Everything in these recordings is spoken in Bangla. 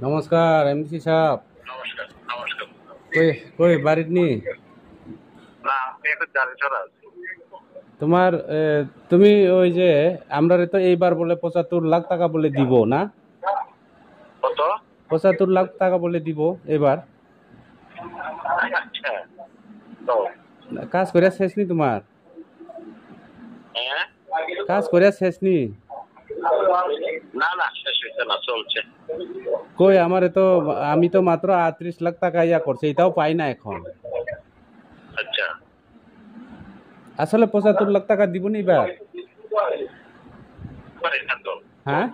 নমস্কার এমসি সাহেব। নমস্কার নমস্কার। কই কই বাড়িত নি? না আমি এখন জালছড়া আছি। তোমার তুমি ওই যে আমরা তো এইবার বলে ৭৫ লাখ টাকা বলে দিব না? কত? ৭৫ লাখ টাকা বলে দিব এবার। আচ্ছা তো কাজ করে শেষ নি তোমার? হ্যাঁ কাজ করে শেষ নি? না না শেষ হয়েছে না, চলছে। কই আমারে তো আমি তো মাত্র ৩৮ লাখ টাকা ইয়া করছি, এটাও পাই না এখন। আচ্ছা আসলে ৭৫ লাখ টাকা দিব নি এবার? পারি না তো। হ্যাঁ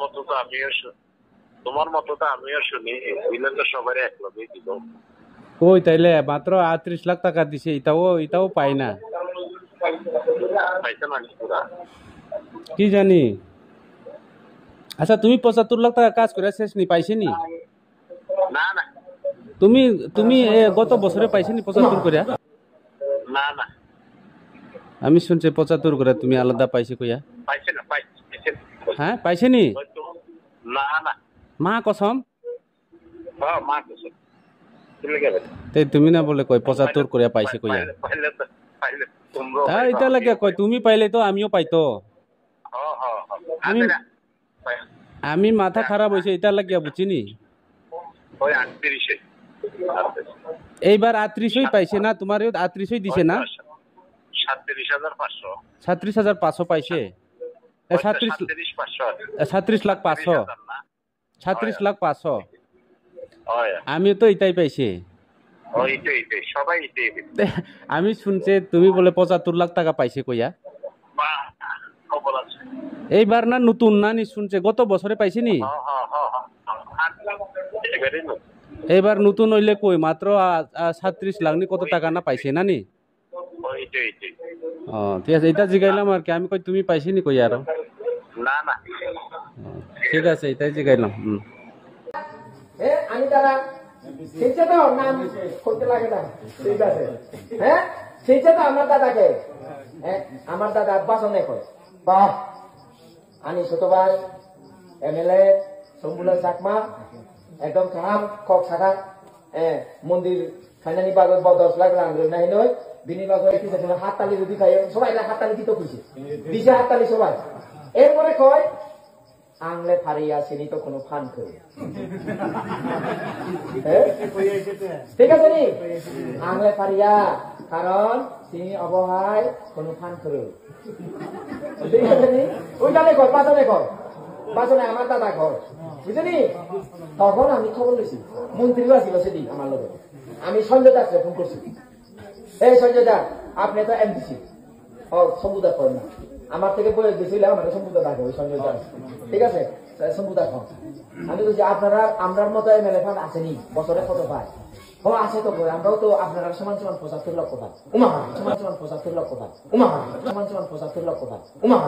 তোমার মতো তো আমিও শুনি, দিলে তো সবাই এক লগে দিব। কই তাইলে মাত্র ৩৮ লাখ টাকা দিছে, এটাও পাই না। পাইছে না পুরা? কি জানি। আচ্ছা তুমি ৭৫ লাখ টাকা কাজ করে শেষ নি, পাইছে নি? না না তুমি তুমি গত বছরে পাইছে নি ৭৫ করে? না না আমি শুনছি ৭৫ করে তুমি আলাদা পাইছে কইয়া। পাইছে না, পাইছে। হ্যাঁ পাইছে নি? হয়তো না না। মা কসম। হ্যাঁ মা কিছু তুমি কে বলে? তাই তুমি না বলে কই ৭৫ করে পাইছে কইয়া। পাইলে তোমরা তা এটা লাগে কই তুমি পাইলে তো আমিও পাইতো। হ্যাঁ হ্যাঁ আমি আমি মাথা খারাপ হইছে এটা লাগিয়া বুঝিনি। ওই 38 এইবার ৩৮ই পাইছে না? তোমার ৩৮ই দিছে না? 37,500। ৩৭,৫০০ পাইছে। 37,৫০০। 37,৫০০। আমিও তো এটাই পাইছি। সবাই আমি শুনছি তুমি বলে ৭৫ লাখ টাকা পাইছে কইয়া। এইবার না নতুন না নি শুনছে গত বছরে পাইছে নি? এইবার নতুন হইলে কই মাত্র ৩৭ লাখ নি কত টাকা না পাইছে না নি? ও ঠিক আছে, এটা জিগাইলাম আর কি। আমি কই তুমি পাইছি নি কই আরো। না না ঠিক আছে এটাই জিগাইলাম। আমি তারা সেইটা তো নাম করতে লাগে না, ঠিক আছে। হ্যাঁ সেইটা তো আমার দাদাকে, আমার দাদা বাসনে কয় বাহ আমি ছোটবার MLA শম্ভুলা চাকমা একদম খাম কক থাকা মন্দির খাইনানি বাগত 10 লাখ রাঙ্গ নাই নয় বিনি বাগত হাততালি যদি খাই সবাই হাততালি দিতে খুশি দিছে হাততালি সবাই। এরপরে কয় আংলে ফারিয়া চিনি তো কোনো ফান করে, ঠিক আছে নি? আংলে ফারিয়া কারণ তিনি অবহায় কোনো ফান করে, ঠিক আছে নি? ওইখানে কয় পাঁচনে আমার দাদা কয়, বুঝলি? তখন আমি খবর লইছি, মন্ত্রীও আসিল সেদিন আমার লোক। আমি সঞ্জয় দাসকে ফোন করছি, এই সঞ্জয় দা আপনি তো MDC সম্বুদা করেন না, আমার থেকে বয়স বেশি হলে আমাকে সম্বুদা ডাকে ওই সঞ্জয় দাস, ঠিক আছে? সম্বুদা খান। আমি বলছি আপনারা আমরার মতো MLA ফান্ড আসেনি, বছরে কত পায়? ও আছে তো, আমরাও তো আপনারা সমান ৭৫ লক্ষ পাই। উমা সমান ৭৫ লক্ষ পাই। উমা সমান ৭৫ লক্ষ পাই। উমা